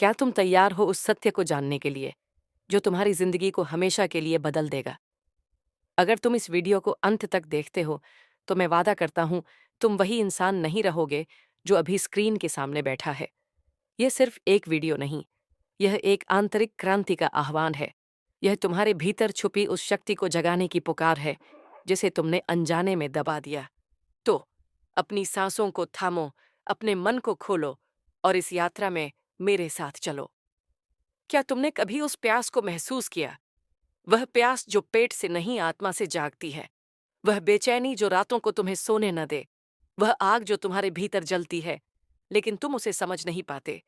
क्या तुम तैयार हो उस सत्य को जानने के लिए जो तुम्हारी जिंदगी को हमेशा के लिए बदल देगा? अगर तुम इस वीडियो को अंत तक देखते हो तो मैं वादा करता हूं तुम वही इंसान नहीं रहोगे जो अभी स्क्रीन के सामने बैठा है। यह सिर्फ एक वीडियो नहीं, यह एक आंतरिक क्रांति का आह्वान है। यह तुम्हारे भीतर छुपी उस शक्ति को जगाने की पुकार है जिसे तुमने अनजाने में दबा दिया। तो अपनी सांसों को थामो, अपने मन को खोलो और इस यात्रा में मेरे साथ चलो। क्या तुमने कभी उस प्यास को महसूस किया? वह प्यास जो पेट से नहीं आत्मा से जागती है। वह बेचैनी जो रातों को तुम्हें सोने न दे। वह आग जो तुम्हारे भीतर जलती है, लेकिन तुम उसे समझ नहीं पाते।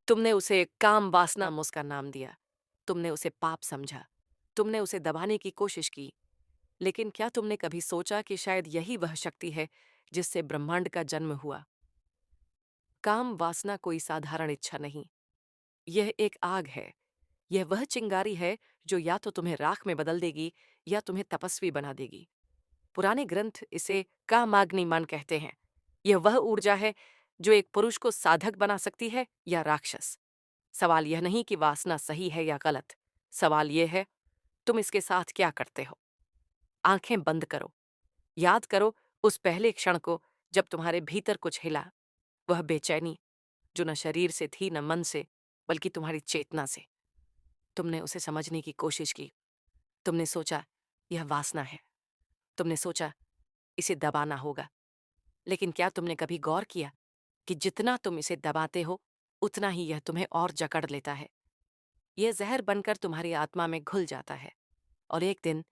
तुमने उसे काम वासना उसका नाम दिया। तुमने उसे पाप समझा। तुमने उसे दबाने की कोशिश की। लेकिन क्या तुमने कभी सोचा कि शायद यही वह शक्ति है जिससे ब्रह्मांड का जन्म हुआ? काम वासना कोई साधारण इच्छा नहीं। यह एक आग है। यह वह चिंगारी है जो या तो तुम्हें राख में बदल देगी या तुम्हें तपस्वी बना देगी। पुराने ग्रंथ इसे कामाग्नि मन कहते हैं। यह वह ऊर्जा है जो एक पुरुष को साधक बना सकती है या राक्षस। सवाल यह नहीं कि वासना सही है या गलत। सवाल यह है, तुम इसके साथ क्या करते हो? आंखें बंद करो। याद करो उस पहले क्षण को जब तुम्हारे भीतर कुछ हिला। वह बेचैनी जो न शरीर से थी न मन से, बल्कि तुम्हारी चेतना से। तुमने उसे समझने की कोशिश की। तुमने सोचा यह वासना है। तुमने सोचा इसे दबाना होगा। लेकिन क्या तुमने कभी गौर किया कि जितना तुम इसे दबाते हो उतना ही यह तुम्हें और जकड़ लेता है? यह जहर बनकर तुम्हारी आत्मा में घुल जाता है और एक दिन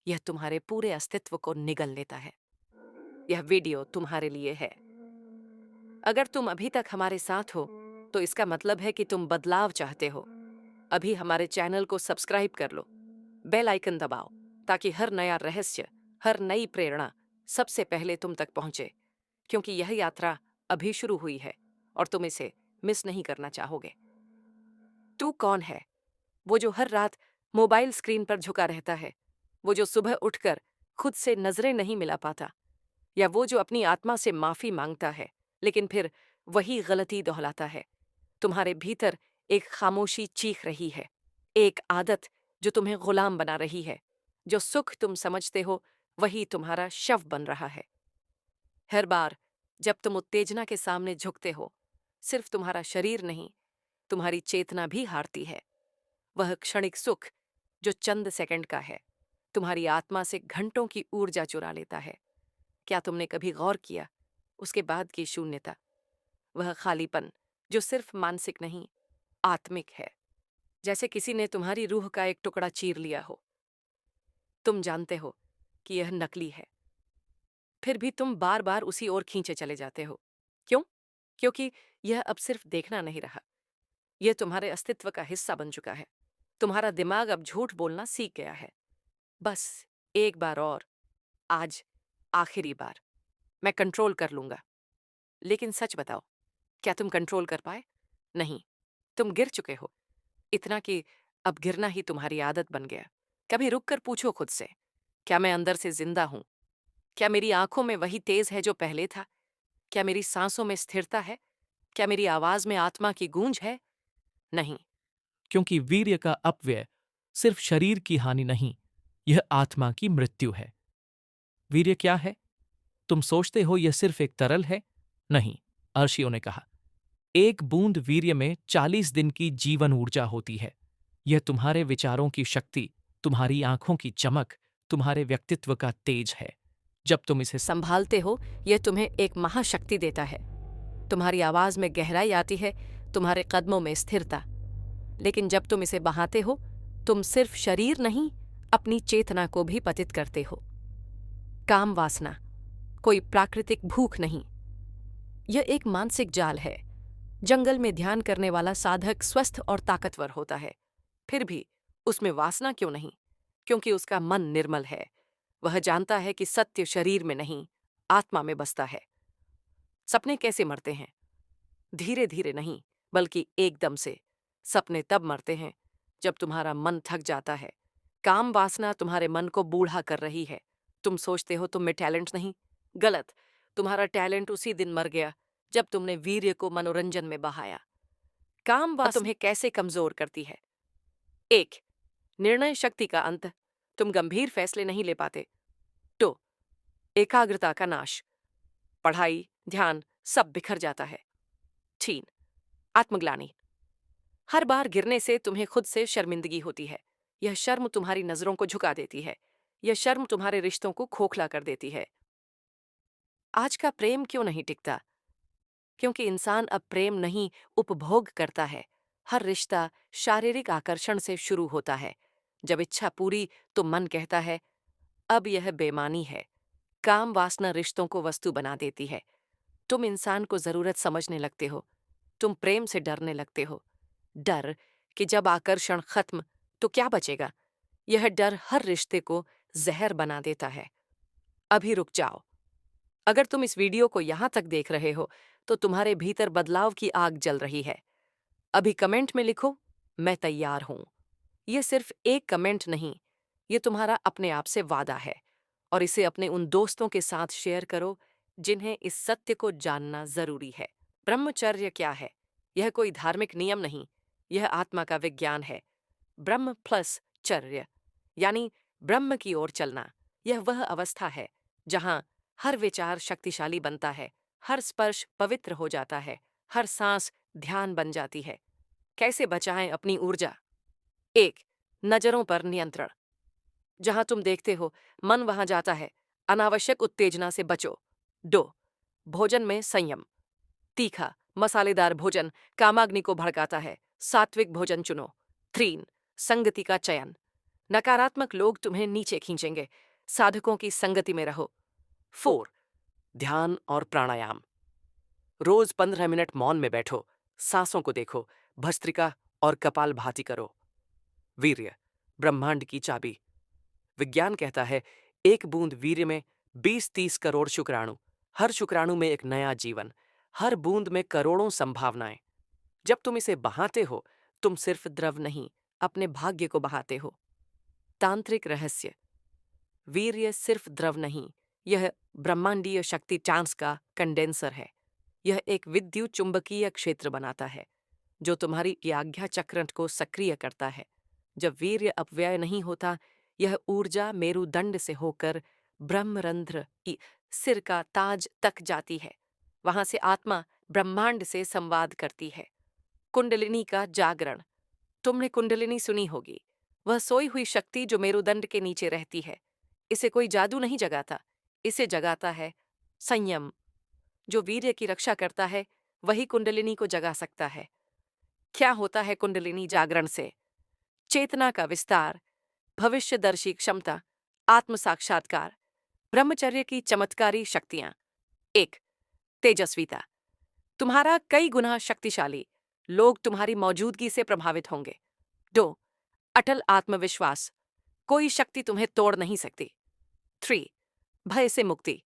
यह तुम्हारे पूरे अस्तित्व को निगल लेता है। यह वीडियो तुम्हारे लिए है। अगर तुम अभी तक हमारे साथ हो तो इसका मतलब है कि तुम बदलाव चाहते हो। अभी हमारे चैनल को सब्सक्राइब कर लो, बेल आइकन दबाओ ताकि हर नया रहस्य, हर नई प्रेरणा सबसे पहले तुम तक पहुंचे। क्योंकि यह यात्रा अभी शुरू हुई है और तुम इसे मिस नहीं करना चाहोगे। तू कौन है? वो जो हर रात मोबाइल स्क्रीन पर झुका रहता है, वो जो सुबह उठकर खुद से नजरें नहीं मिला पाता, या वो जो अपनी आत्मा से माफी मांगता है लेकिन फिर वही गलती दोहराता है। तुम्हारे भीतर एक खामोशी चीख रही है, एक आदत जो तुम्हें गुलाम बना रही है। जो सुख तुम समझते हो वही तुम्हारा शव बन रहा है। हर बार जब तुम उत्तेजना के सामने झुकते हो, सिर्फ तुम्हारा शरीर नहीं, तुम्हारी चेतना भी हारती है। वह क्षणिक सुख जो चंद सेकंड का है, तुम्हारी आत्मा से घंटों की ऊर्जा चुरा लेता है। क्या तुमने कभी गौर किया उसके बाद की शून्यता? वह खालीपन जो सिर्फ मानसिक नहीं, आत्मिक है। जैसे किसी ने तुम्हारी रूह का एक टुकड़ा चीर लिया हो। तुम जानते हो कि यह नकली है, फिर भी तुम बार बार उसी ओर खींचे चले जाते हो। क्यों? क्योंकि यह अब सिर्फ देखना नहीं रहा, यह तुम्हारे अस्तित्व का हिस्सा बन चुका है। तुम्हारा दिमाग अब झूठ बोलना सीख गया है। बस एक बार और, आज आखिरी बार, मैं कंट्रोल कर लूंगा। लेकिन सच बताओ, क्या तुम कंट्रोल कर पाए? नहीं, तुम गिर चुके हो। इतना कि अब गिरना ही तुम्हारी आदत बन गया। कभी रुक कर पूछो खुद से, क्या मैं अंदर से जिंदा हूं? क्या मेरी आंखों में वही तेज है जो पहले था? क्या मेरी सांसों में स्थिरता है? क्या मेरी आवाज में आत्मा की गूंज है? नहीं। क्योंकि वीर्य का अपव्यय सिर्फ शरीर की हानि नहीं, यह आत्मा की मृत्यु है। वीर्य क्या है? तुम सोचते हो यह सिर्फ एक तरल है? नहीं, अर्षियों ने कहा, एक बूंद वीर्य में 40 दिन की जीवन ऊर्जा होती है। यह तुम्हारे विचारों की शक्ति, तुम्हारी आंखों की चमक, तुम्हारे व्यक्तित्व का तेज है। जब तुम इसे संभालते हो, यह तुम्हें एक महाशक्ति देता है। तुम्हारी आवाज में गहराई आती है, तुम्हारे कदमों में स्थिरता। लेकिन जब तुम इसे बहाते हो, तुम सिर्फ शरीर नहीं, अपनी चेतना को भी पतित करते हो। काम वासना कोई प्राकृतिक भूख नहीं, यह एक मानसिक जाल है। जंगल में ध्यान करने वाला साधक स्वस्थ और ताकतवर होता है, फिर भी उसमें वासना क्यों नहीं? क्योंकि उसका मन निर्मल है। वह जानता है कि सत्य शरीर में नहीं, आत्मा में बसता है। सपने कैसे मरते हैं? धीरे धीरे नहीं, बल्कि एकदम से। सपने तब मरते हैं जब तुम्हारा मन थक जाता है। काम वासना तुम्हारे मन को बूढ़ा कर रही है। तुम सोचते हो तुम में टैलेंट नहीं। गलत। तुम्हारा टैलेंट उसी दिन मर गया जब तुमने वीर्य को मनोरंजन में बहाया। काम वासना तुम्हें कैसे कमजोर करती है? 1. निर्णय शक्ति का अंत, तुम गंभीर फैसले नहीं ले पाते। 2. एकाग्रता का नाश, पढ़ाई, ध्यान सब बिखर जाता है। 3. आत्मग्लानि, हर बार गिरने से तुम्हें खुद से शर्मिंदगी होती है। यह शर्म तुम्हारी नजरों को झुका देती है। यह शर्म तुम्हारे रिश्तों को खोखला कर देती है। आज का प्रेम क्यों नहीं टिकता? क्योंकि इंसान अब प्रेम नहीं, उपभोग करता है। हर रिश्ता शारीरिक आकर्षण से शुरू होता है। जब इच्छा पूरी तो मन कहता है अब यह बेमानी है। काम वासना रिश्तों को वस्तु बना देती है। तुम इंसान को जरूरत समझने लगते हो। तुम प्रेम से डरने लगते हो। डर कि जब आकर्षण खत्म तो क्या बचेगा। यह डर हर रिश्ते को जहर बना देता है। अभी रुक जाओ। अगर तुम इस वीडियो को यहां तक देख रहे हो तो तुम्हारे भीतर बदलाव की आग जल रही है। अभी कमेंट में लिखो, मैं तैयार हूं। यह सिर्फ एक कमेंट नहीं, यह तुम्हारा अपने आप से वादा है। और इसे अपने उन दोस्तों के साथ शेयर करो जिन्हें इस सत्य को जानना जरूरी है। ब्रह्मचर्य क्या है? यह कोई धार्मिक नियम नहीं, यह आत्मा का विज्ञान है। ब्रह्म प्लस चर्य यानी ब्रह्म की ओर चलना। यह वह अवस्था है जहां हर विचार शक्तिशाली बनता है, हर स्पर्श पवित्र हो जाता है, हर सांस ध्यान बन जाती है। कैसे बचाएं अपनी ऊर्जा? 1. नजरों पर नियंत्रण, जहां तुम देखते हो मन वहां जाता है। अनावश्यक उत्तेजना से बचो। 2. भोजन में संयम, तीखा मसालेदार भोजन कामाग्नि को भड़काता है। सात्विक भोजन चुनो। 3. संगति का चयन, नकारात्मक लोग तुम्हें नीचे खींचेंगे, साधकों की संगति में रहो। 4. ध्यान और प्राणायाम, रोज 15 मिनट मौन में बैठो, सांसों को देखो, भस्त्रिका और कपालभाति करो। वीर्य, ब्रह्मांड की चाबी। विज्ञान कहता है एक बूंद वीर्य में 20-30 करोड़ शुक्राणु, हर शुक्राणु में एक नया जीवन, हर बूंद में करोड़ों संभावनाएं। जब तुम इसे बहाते हो तुम सिर्फ द्रव नहीं, अपने भाग्य को बहाते हो। तांत्रिक रहस्य, वीर्य सिर्फ द्रव नहीं, यह ब्रह्मांडीय शक्ति चांस का कंडेंसर है। यह एक विद्युत चुंबकीय क्षेत्र बनाता है जो तुम्हारी आज्ञा चक्र को सक्रिय करता है। जब वीर्य अपव्यय नहीं होता, यह ऊर्जा मेरुदंड से होकर ब्रह्मरंध्र सिर का ताज तक जाती है। वहां से आत्मा ब्रह्मांड से संवाद करती है। कुंडलिनी का जागरण, तुमने कुंडलिनी सुनी होगी, वह सोई हुई शक्ति जो मेरुदंड के नीचे रहती है। इसे कोई जादू नहीं जगाता, इसे जगाता है संयम। जो वीर्य की रक्षा करता है वही कुंडलिनी को जगा सकता है। क्या होता है कुंडलिनी जागरण से? चेतना का विस्तार, भविष्यदर्शी क्षमता, आत्म साक्षात्कार। ब्रह्मचर्य की चमत्कारी शक्तियां। 1. तेजस्विता, तुम्हारा कई गुना शक्तिशाली, लोग तुम्हारी मौजूदगी से प्रभावित होंगे। 2. अटल आत्मविश्वास, कोई शक्ति तुम्हें तोड़ नहीं सकती। 3. भय से मुक्ति,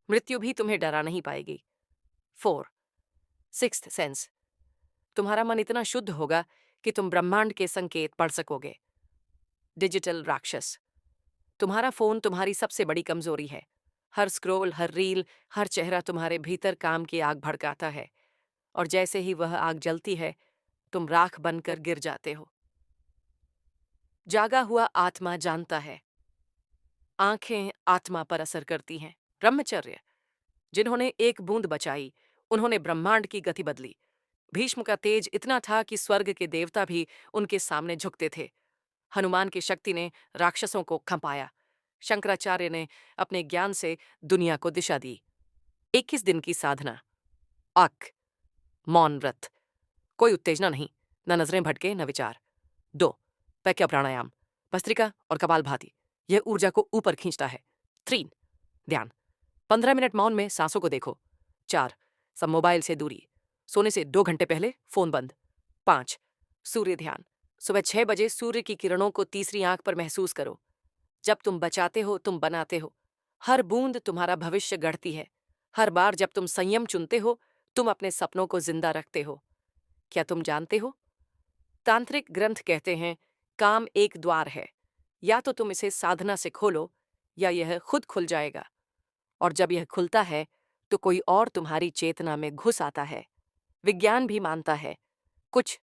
मृत्यु भी तुम्हें डरा नहीं पाएगी। 4. सिक्स्थ सेंस, तुम्हारा मन इतना शुद्ध होगा कि तुम ब्रह्मांड के संकेत पढ़ सकोगे। डिजिटल राक्षस, तुम्हारा फोन तुम्हारी सबसे बड़ी कमजोरी है। हर स्क्रोल, हर रील, हर चेहरा तुम्हारे भीतर काम की आग भड़काता है, और जैसे ही वह आग जलती है तुम राख बनकर गिर जाते हो। जागा हुआ आत्मा जानता है, आंखें आत्मा पर असर करती हैं। ब्रह्मचर्य, जिन्होंने एक बूंद बचाई उन्होंने ब्रह्मांड की गति बदली। भीष्म का तेज इतना था कि स्वर्ग के देवता भी उनके सामने झुकते थे। हनुमान की शक्ति ने राक्षसों को खंपाया। शंकराचार्य ने अपने ज्ञान से दुनिया को दिशा दी। 21 दिन की साधना। अक, मौन व्रत, कोई उत्तेजना नहीं, न नजरें भटके न विचार। 2. पैक्या प्राणायाम, भस्त्रिका और कपालभाति, यह ऊर्जा को ऊपर खींचता है। 3. ध्यान, 15 मिनट मौन में सांसों को देखो। 4. सब मोबाइल से दूरी, सोने से 2 घंटे पहले फोन बंद। 5. सूर्य ध्यान, सुबह 6 बजे सूर्य की किरणों को तीसरी आंख पर महसूस करो। जब तुम बचाते हो तुम बनाते हो। हर बूंद तुम्हारा भविष्य गढ़ती है। हर बार जब तुम संयम चुनते हो तुम अपने सपनों को जिंदा रखते हो। क्या तुम जानते हो, तांत्रिक ग्रंथ कहते हैं काम एक द्वार है, या तो तुम इसे साधना से खोलो या यह खुद खुल जाएगा। और जब यह खुलता है तो कोई और तुम्हारी चेतना में घुस आता है। विज्ञान भी मानता है कुछ